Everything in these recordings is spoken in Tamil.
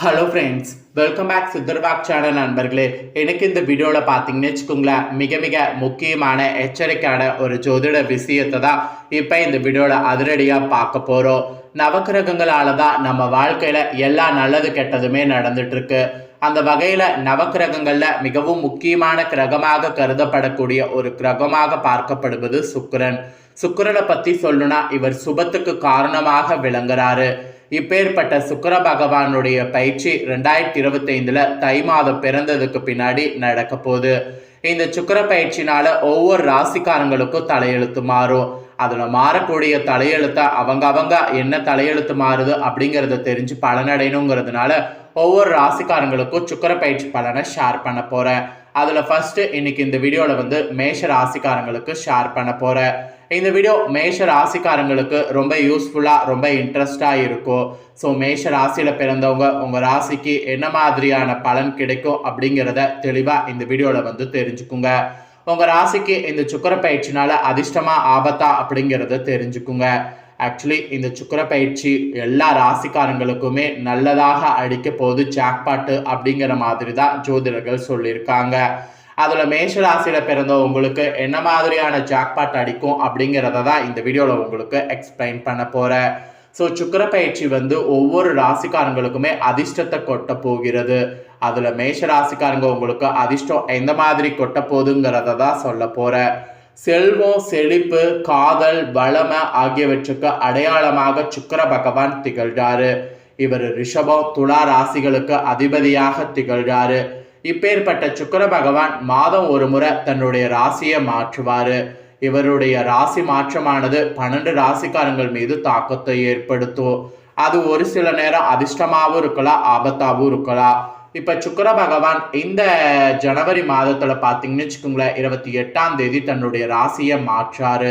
ஹலோ ஃப்ரெண்ட்ஸ், வெல்கம் பேக் சித்தர்வாக் சேனல் நண்பர்களே. எனக்கு இந்த வீடியோவில் பார்த்தீங்கன்னு வச்சுக்கோங்களேன், மிக மிக முக்கியமான எச்சரிக்கையான ஒரு ஜோதிட விஷயத்தை தான் இப்போ இந்த வீடியோவில் அதிரடியாக பார்க்க போகிறோம். நவக்கிரகங்களால் தான் நம்ம வாழ்க்கையில் எல்லா நல்லது கெட்டதுமே நடந்துட்டுருக்கு. அந்த வகையில் நவக்கிரகங்களில் மிகவும் முக்கியமான கிரகமாக கருதப்படக்கூடிய ஒரு கிரகமாக பார்க்கப்படுவது சுக்கிரன். சுக்கிரனை பற்றி சொல்லணும்னா இவர் சுபத்துக்கு காரணமாக விளங்குறாரு. இப்பேற்பட்ட சுக்கிர பகவானுடைய பயிற்சி 2025 தை மாதம் பிறந்ததுக்கு பின்னாடி நடக்க போகுது. இந்த சுக்கிர பயிற்சினால ஒவ்வொரு ராசிக்காரங்களுக்கும் தலையெழுத்து மாறும். அதில் மாறக்கூடிய தலையெழுத்தை அவங்க என்ன தலையெழுத்து மாறுது அப்படிங்கிறத தெரிஞ்சு பலனடையணுங்கிறதுனால ஒவ்வொரு ராசிக்காரங்களுக்கும் சுக்கிர பயிற்சி பலனை ஷேர் பண்ண போகிறேன். அதில் ஃபர்ஸ்ட் இன்னைக்கு இந்த வீடியோவில் மேஷ ராசிக்காரங்களுக்கு ஷேர் பண்ண போகிறேன். இந்த வீடியோ மேஷ ராசிக்காரங்களுக்கு ரொம்ப யூஸ்ஃபுல்லாக ரொம்ப இன்ட்ரெஸ்டாக இருக்கும். ஸோ மேஷ ராசியில் பிறந்தவங்க உங்கள் ராசிக்கு என்ன மாதிரியான பலன் கிடைக்கும் அப்படிங்கிறத தெளிவாக இந்த வீடியோவில் தெரிஞ்சுக்குங்க. உங்கள் ராசிக்கு இந்த சுக்கிர பயிற்சினால அதிர்ஷ்டமா ஆபத்தா அப்படிங்கிறத தெரிஞ்சுக்குங்க. ஆக்சுவலி இந்த சுக்கிர பயிற்சி எல்லா ராசிக்காரங்களுக்குமே நல்லதாக அடிக்க போது ஜாக்பாட்டு அப்படிங்கிற மாதிரி தான் ஜோதிடர்கள் சொல்லியிருக்காங்க. அதில் மேஷ ராசியில் பிறந்த உங்களுக்கு என்ன மாதிரியான ஜாக்பாட் அடிக்கும் அப்படிங்கிறத தான் இந்த வீடியோவில் உங்களுக்கு எக்ஸ்பிளைன் பண்ண போகிறேன். ஸோ சுக்கிர பயிற்சி ஒவ்வொரு ராசிக்காரங்களுக்குமே அதிர்ஷ்டத்தை கொட்ட போகிறது. அதில் மேஷ ராசிக்காரங்க உங்களுக்கு அதிர்ஷ்டம் எந்த மாதிரி கொட்ட போகுதுங்கிறத தான் சொல்ல போகிறேன். செல்வம், செழிப்பு, காதல், வளமை ஆகியவற்றுக்கு அடையாளமாக சுக்கிர பகவான் திகழ்கிறாரு. இவர் ரிஷபம், துலா ராசிகளுக்கு அதிபதியாக திகழ்கிறாரு. இப்பேற்பட்ட சுக்கிர பகவான் மாதம் ஒரு முறை தன்னுடைய ராசியை மாற்றுவார். இவருடைய ராசி மாற்றமானது 12 ராசிக்காரங்கள் மீது தாக்கத்தை ஏற்படுத்தும். அது ஒரு சில நேரம் அதிர்ஷ்டமாகவும் இருக்கலாம், ஆபத்தாகவும் இருக்கலாம். இப்போ சுக்கிர பகவான் இந்த ஜனவரி மாதத்தில் பார்த்தீங்கன்னு வச்சுக்கோங்களேன், 28ஆம் தேதி தன்னுடைய ராசியை மாற்றாரு.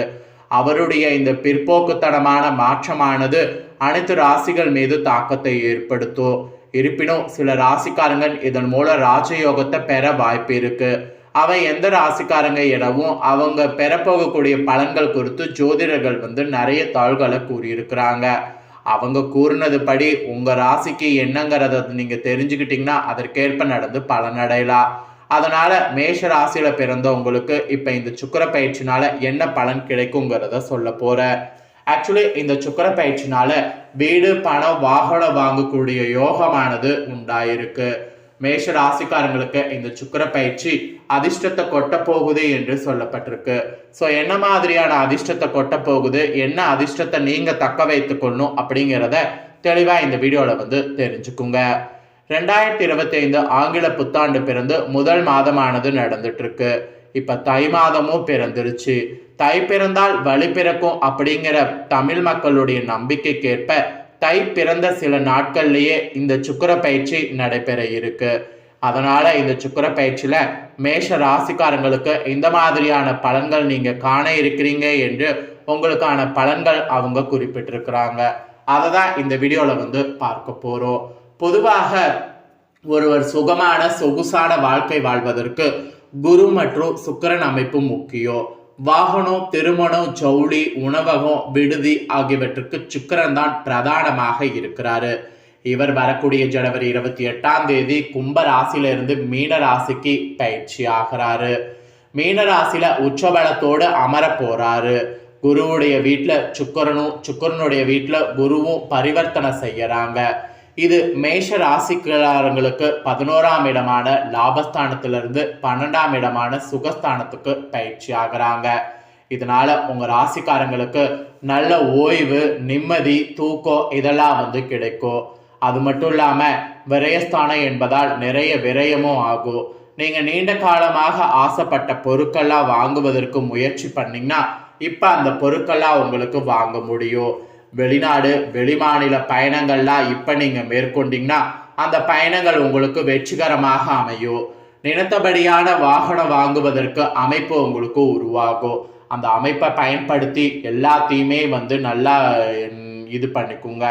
அவருடைய இந்த பிற்போக்குத்தனமான மாற்றமானது அனைத்து ராசிகள் மீது தாக்கத்தை ஏற்படுத்தும். இருப்பினும் சில ராசிக்காரங்கள் இதன் மூலம் ராஜயோகத்தை பெற வாய்ப்பு இருக்கு. அவன் எந்த ராசிக்காரங்க எனவும் அவங்க பெறப்போகக்கூடிய பலன்கள் குறித்து ஜோதிடர்கள் நிறைய தாள்களை கூறியிருக்கிறாங்க. அவங்க கூறினது படி உங்க ராசிக்கு என்னங்கிறத நீங்க தெரிஞ்சுக்கிட்டீங்கன்னா அதற்கேற்ப நடந்து பலனடையலாம். அதனால மேஷ ராசியில பிறந்த உங்களுக்கு இப்ப இந்த சுக்கிர பயிற்சினால என்ன பலன் கிடைக்குங்கிறத சொல்ல போறேன். ஆக்சுவலி இந்த சுக்கிர பயிற்சினால வீடு, பணம், வாகனம் வாங்கக்கூடிய யோகமானது உண்டாயிருக்கு. மேஷ ராசிக்காரங்களுக்கு இந்த சுக்கிர பயிற்சி அதிர்ஷ்டத்தை கொட்ட போகுது என்று சொல்லப்பட்டிருக்கு. ஸோ என்ன மாதிரியான அதிர்ஷ்டத்தை கொட்ட போகுது, என்ன அதிர்ஷ்டத்தை நீங்க தக்க வைத்துக்கொள்ளணும் அப்படிங்கிறத தெளிவா இந்த வீடியோவில் தெரிஞ்சுக்குங்க. 2025 ஆங்கில புத்தாண்டு பிறந்து முதல் மாதமானது நடந்துட்டு இருக்கு. இப்ப தை மாதமும் பிறந்துருச்சு. தை பிறந்தால் வழி பிறக்கும் அப்படிங்கிற தமிழ் மக்களுடைய நம்பிக்கைக்கேற்ப தை பிறந்த சில நாட்கள்லயே இந்த சுக்கிர பயிற்சி நடைபெற இருக்கு. அதனால இந்த சுக்கிர பயிற்சியில மேஷ ராசிக்காரங்களுக்கு இந்த மாதிரியான பலன்கள் நீங்க காண இருக்கிறீங்க என்று உங்களுக்கான பலன்கள் அவங்க குறிப்பிட்டிருக்கிறாங்க. அதை தான் இந்த வீடியோல பார்க்க போறோம். பொதுவாக ஒருவர் சுகமான சொகுசான வாழ்க்கை வாழ்வதற்கு குரு மற்றும் சுக்கிரன் அமைப்பு முக்கியம். வாகனம், திருமணம், ஜவுளி, உணவகம், விடுதி ஆகியவற்றுக்கு சுக்கிரன் தான் பிரதானமாக இருக்கிறாரு. இவர் வரக்கூடிய ஜனவரி 28ஆம் தேதி கும்ப ராசியிலிருந்து மீன ராசிக்கு பயிற்சி ஆகிறாரு. மீன ராசியில உச்சபலத்தோடு அமர போறாரு. குருவுடைய வீட்டில் சுக்கிரனுடைய வீட்டில் குருவும் பரிவர்த்தனை செய்யறாங்க. இது மேஷ ராசிக்காரங்களுக்கு 11ஆம் இடமான லாபஸ்தானத்திலிருந்து 12ஆம் இடமான சுகஸ்தானத்துக்கு பயிற்சி ஆகிறாங்க. இதனால உங்க ராசிக்காரங்களுக்கு நல்ல ஓய்வு, நிம்மதி, தூக்கம் இதெல்லாம் கிடைக்கும். அது மட்டும் இல்லாம விரயஸ்தானம் என்பதால் நிறைய விரயமும் ஆகும். நீங்க நீண்ட காலமாக ஆசைப்பட்ட பொருட்கள்லாம் வாங்குவதற்கு முயற்சி பண்ணீங்கன்னா இப்ப அந்த பொருட்கள்லாம் உங்களுக்கு வாங்க முடியும். வெளிநாடு, வெளிமாநில பயணங்கள்லாம் இப்ப நீங்க மேற்கொண்டீங்கன்னா அந்த பயணங்கள் உங்களுக்கு வெற்றிகரமாக அமையும். நினைத்தபடியான வாகனம் வாங்குவதற்கு அமைப்பு உங்களுக்கு உருவாகும். அந்த அமைப்பை பயன்படுத்தி எல்லாத்தையுமே நல்லா இது பண்ணிக்குங்க.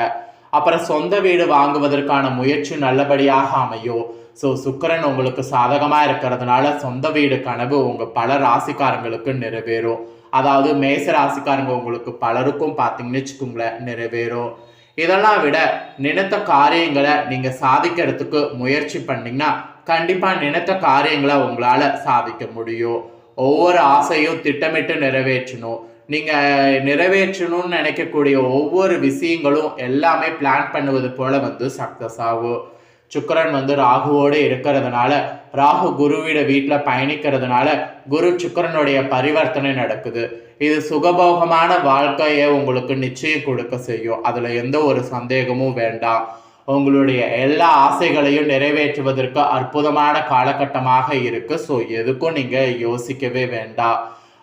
அப்புறம் சொந்த வீடு வாங்குவதற்கான முயற்சி நல்லபடியாக அமையும். ஸோ சுக்கிரன் உங்களுக்கு சாதகமாக இருக்கிறதுனால சொந்த வீடு கனவு உங்கள் பல ராசிக்காரங்களுக்கு நிறைவேறும். அதாவது மேச ராசிக்காரங்க உங்களுக்கு பலருக்கும் பார்த்தீங்கன்னு வச்சுக்கோங்களேன் நிறைவேறும். இதெல்லாம் விட நினைத்த காரியங்களை நீங்கள் சாதிக்கிறதுக்கு முயற்சி பண்ணிங்கன்னா கண்டிப்பாக நினைத்த காரியங்களை உங்களால் சாதிக்க முடியும். ஒவ்வொரு ஆசையும் திட்டமிட்டு நிறைவேற்றணும். நீங்கள் நிறைவேற்றணும்னு நினைக்கக்கூடிய ஒவ்வொரு விஷயங்களும் எல்லாமே பிளான் பண்ணுவது போல சக்ஸஸ் ஆகும். சுக்கிரன் ராகுவோடு இருக்கிறதுனால, ராகு குருவிட வீட்டில் பயணிக்கிறதுனால குரு சுக்கிரனுடைய பரிவர்த்தனை நடக்குது. இது சுகபோகமான வாழ்க்கையை உங்களுக்கு நிச்சயம் கொடுக்க செய்யும். அதில் எந்த ஒரு சந்தேகமும் வேண்டாம். உங்களுடைய எல்லா ஆசைகளையும் நிறைவேற்றுவதற்கு அற்புதமான காலகட்டமாக இருக்கு. ஸோ எதுக்கும் நீங்கள் யோசிக்கவே வேண்டாம்.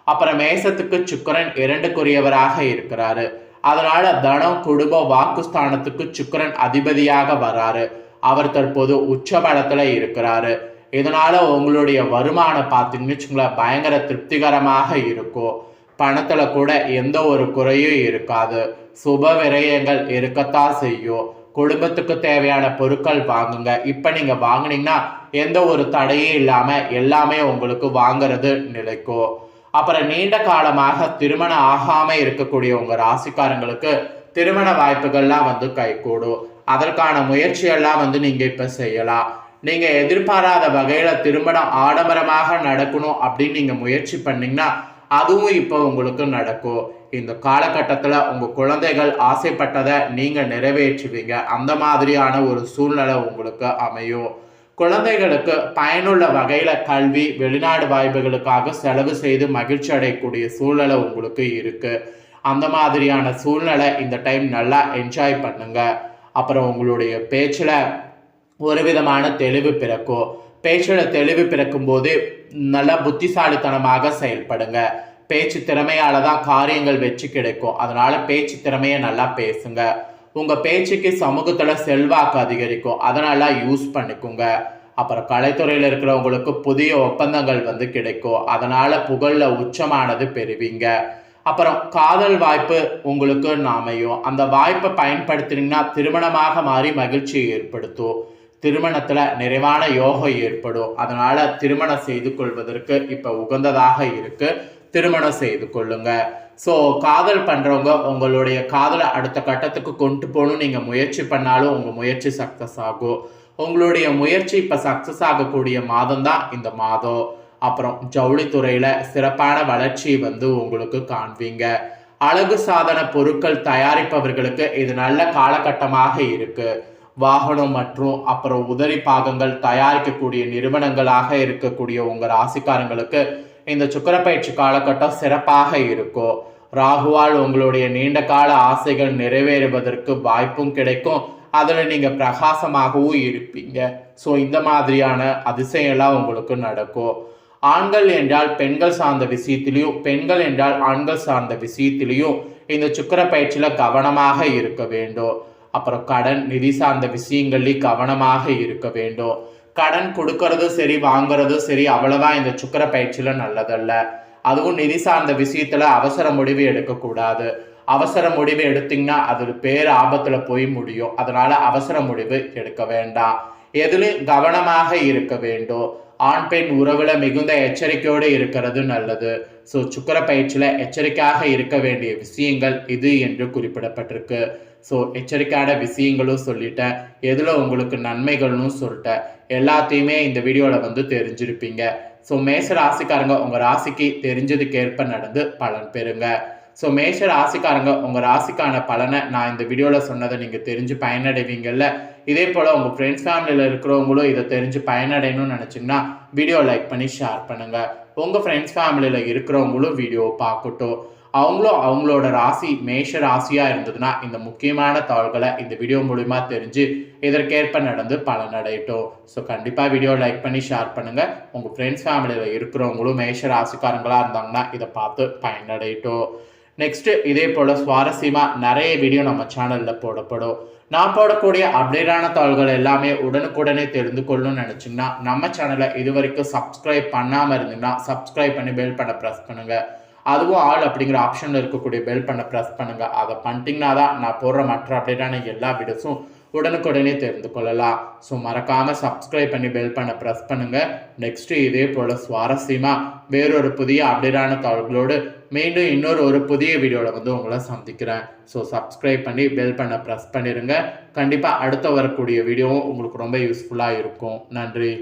அப்புறம் மேசத்துக்கு சுக்கிரன் 2க்குரியவராக இருக்கிறாரு. அதனால தனம், குடும்ப, வாக்குஸ்தானத்துக்கு சுக்கிரன் அதிபதியாக வராரு. அவர் தற்போது உச்ச பலத்துல இருக்கிறாரு. இதனால உங்களுடைய வருமானம் பார்த்தீங்கன்னு வச்சுங்களேன் பயங்கர திருப்திகரமாக இருக்கும். பணத்துல கூட எந்த ஒரு குறையும் இருக்காது. சுப விரயங்கள் இருக்கத்தான் செய்யும். குடும்பத்துக்கு தேவையான பொருட்கள் வாங்குங்க. இப்ப நீங்க வாங்கினீங்கன்னா எந்த ஒரு தடையும் இல்லாம எல்லாமே உங்களுக்கு வாங்குறது நிலைக்கும். அப்புறம் நீண்ட காலமாக திருமணம் ஆகாம இருக்கக்கூடிய உங்க ராசிக்காரங்களுக்கு திருமண வாய்ப்புகள்லாம் கைகூடும். அதற்கான முயற்சியெல்லாம் நீங்க இப்ப செய்யலாம். நீங்க எதிர்பாராத வகையில திருமணம் ஆடம்பரமாக நடக்கணும் அப்படின்னு நீங்க முயற்சி பண்ணீங்கன்னா அதுவும் இப்போ உங்களுக்கு நடக்கும். இந்த காலகட்டத்துல உங்க குழந்தைகள் ஆசைப்பட்டதை நீங்க நிறைவேற்றுவீங்க. அந்த மாதிரியான ஒரு சூழ்நிலை உங்களுக்கு அமையும். குழந்தைகளுக்கு பயனுள்ள வகையில கல்வி, வெளிநாடு வாய்ப்புகளுக்காக செலவு செய்து மகிழ்ச்சி அடையக்கூடிய சூழ்நிலை உங்களுக்கு இருக்கு. அந்த மாதிரியான சூழ்நிலை இந்த டைம் நல்லா என்ஜாய் பண்ணுங்க. அப்புறம் உங்களுடைய பேச்சில் ஒரு விதமான தெளிவு பிறக்கும். பேச்சில் தெளிவு பிறக்கும் போது நல்லா புத்திசாலித்தனமாக செயல்படுங்க. பேச்சு திறமையால தான் காரியங்கள் வெற்றி கிடைக்கும். அதனால பேச்சு திறமையை நல்லா பேசுங்க. உங்க பேச்சுக்கு சமூகத்துல செல்வாக்கு அதிகரிக்கும். அதனால யூஸ் பண்ணிக்கோங்க. அப்புறம் கலைத்துறையில் இருக்கிறவங்களுக்கு புதிய ஒப்பந்தங்கள் கிடைக்கும். அதனால புகழ்ல உச்சமானது பெறுவீங்க. அப்புறம் காதல் வாய்ப்பு உங்களுக்கு அமையும். அந்த வாய்ப்பை பயன்படுத்தினீங்கன்னா திருமணமாக மாறி மகிழ்ச்சியை ஏற்படுத்தும். திருமணத்துல நிறைவான யோகம் ஏற்படும். அதனால திருமணம் செய்து கொள்வதற்கு இப்ப உகந்ததாக இருக்கு. திருமணம் செய்து கொள்ளுங்க. ஸோ காதல் பண்றவங்க உங்களுடைய காதலை அடுத்த கட்டத்துக்கு கொண்டு போகணும் நீங்க முயற்சி பண்ணாலும் உங்க முயற்சி சக்சஸ் ஆகும். உங்களுடைய முயற்சி இப்ப சக்சஸ் ஆகக்கூடிய மாதம் தான் இந்த மாதம். அப்புறம் ஜவுளித்துறையில சிறப்பான வளர்ச்சி உங்களுக்கு காண்பீங்க. அழகு சாதன பொருட்கள் தயாரிப்பவர்களுக்கு இது நல்ல காலகட்டமாக இருக்கு. வாகனம் மற்றும் அப்புறம் உதவி பாகங்கள் தயாரிக்கக்கூடிய நிறுவனங்களாக இருக்கக்கூடிய உங்க ராசிக்காரங்களுக்கு இந்த சுக்கிரப்பயிற்சி காலகட்டம் சிறப்பாக இருக்கும். ராகுவால் உங்களுடைய நீண்ட கால ஆசைகள் நிறைவேறுவதற்கு வாய்ப்பும் கிடைக்கும். அதுல நீங்க பிரகாசமாகவும் இருப்பீங்க. ஸோ இந்த மாதிரியான அதிசயம்லாம் உங்களுக்கு நடக்கும். ஆண்கள் என்றால் பெண்கள் சார்ந்த விஷயத்திலையும், பெண்கள் என்றால் ஆண்கள் சார்ந்த விஷயத்திலையும் இந்த சுக்கிர பயிற்சியில கவனமாக இருக்க வேண்டும். அப்புறம் கடன், நிதி சார்ந்த விஷயங்கள்லையும் கவனமாக இருக்க வேண்டும். கடன் கொடுக்கறதும் சரி, வாங்குறதும் சரி, அவ்வளவா இந்த சுக்கிர பயிற்சியில நல்லதல்ல. அதுவும் நிதி சார்ந்த விஷயத்துல அவசர முடிவு எடுக்கக்கூடாது. அவசர முடிவு எடுத்தீங்கன்னா அது பேர் ஆபத்துல போய் முடியும். அதனால அவசர முடிவு எடுக்க வேண்டாம். எதிலும் கவனமாக இருக்க வேண்டும். ஆண் பெண் உறவுல மிகுந்த எச்சரிக்கையோடு இருக்கிறது நல்லது. ஸோ சுக்கிர பயிற்சியில எச்சரிக்கையாக இருக்க வேண்டிய விஷயங்கள் இது என்று குறிப்பிடப்பட்டிருக்கு. ஸோ எச்சரிக்கையான விஷயங்களும் சொல்லிட்டேன், எதுல உங்களுக்கு நன்மைகள்னு சொல்லிட்டேன். எல்லாத்தையுமே இந்த வீடியோல தெரிஞ்சிருப்பீங்க. ஸோ மேஷ ராசிக்காரங்க உங்க ராசிக்கு தெரிஞ்சதுக்கேற்ப நடந்து பலன் பெறுங்க. ஸோ மேஷ ராசிக்காரங்க உங்கள் ராசிக்கான பலனை நான் இந்த வீடியோவில் சொன்னதை நீங்கள் தெரிஞ்சு பயனடைவீங்கல்ல. இதே போல் உங்கள் ஃப்ரெண்ட்ஸ் ஃபேமிலியில் இருக்கிறவங்களும் இதை தெரிஞ்சு பயனடையணும்னு நினச்சிங்கன்னா வீடியோ லைக் பண்ணி ஷேர் பண்ணுங்கள். உங்கள் ஃப்ரெண்ட்ஸ் ஃபேமிலியில் இருக்கிறவங்களும் வீடியோவை பார்க்கட்டும். அவங்களும் அவங்களோட ராசி மேஷ ராசியாக இருந்ததுன்னா இந்த முக்கியமான தகவல்களை இந்த வீடியோ மூலிமா தெரிஞ்சு இதற்கேற்ப நடந்து பலனடையட்டும். ஸோ கண்டிப்பாக வீடியோ லைக் பண்ணி ஷேர் பண்ணுங்கள். உங்கள் ஃப்ரெண்ட்ஸ் ஃபேமிலியில் இருக்கிறவங்களும் மேஷ ராசிக்காரங்களாக இருந்தாங்கன்னா இதை பார்த்து பயனடையட்டும். நெக்ஸ்ட்டு இதே போல் சுவாரஸ்யமாக நிறைய வீடியோ நம்ம சேனலில் போடப்படும். நான் போடக்கூடிய அப்டேட்டான தகவல்கள் எல்லாமே உடனுக்குடனே தெரிந்து கொள்ளணும்னு நினச்சிங்கன்னா நம்ம சேனலை இது வரைக்கும் சப்ஸ்கிரைப் பண்ணாமல் இருந்தீங்கன்னா சப்ஸ்கிரைப் பண்ணி பெல் பண்ண ப்ரெஸ் பண்ணுங்கள். அதுவும் ஆல் அப்படிங்கிற ஆப்ஷனில் இருக்கக்கூடிய பெல் பண்ண ப்ரெஸ் பண்ணுங்கள். அதை பண்ணிட்டீங்கன்னா தான் நான் போடுற மற்ற அப்டேட்டான எல்லா வீடியோஸும் உடனுக்குடனே தெரிந்து கொள்ளலாம். ஸோ மறக்காமல் சப்ஸ்கிரைப் பண்ணி பெல் பண்ண ப்ரெஸ் பண்ணுங்கள். நெக்ஸ்ட்டு இதே போல் சுவாரஸ்யமாக வேறொரு புதிய அப்டேட்டான தகவல்களோடு மீண்டும் இன்னொரு புதிய வீடியோவில் உங்களை சந்திக்கிறேன். ஸோ சப்ஸ்கிரைப் பண்ணி பெல் பண்ண ப்ரெஸ் பண்ணிடுங்க. கண்டிப்பாக அடுத்த வரக்கூடிய வீடியோவும் உங்களுக்கு ரொம்ப யூஸ்ஃபுல்லாக இருக்கும். நன்றி.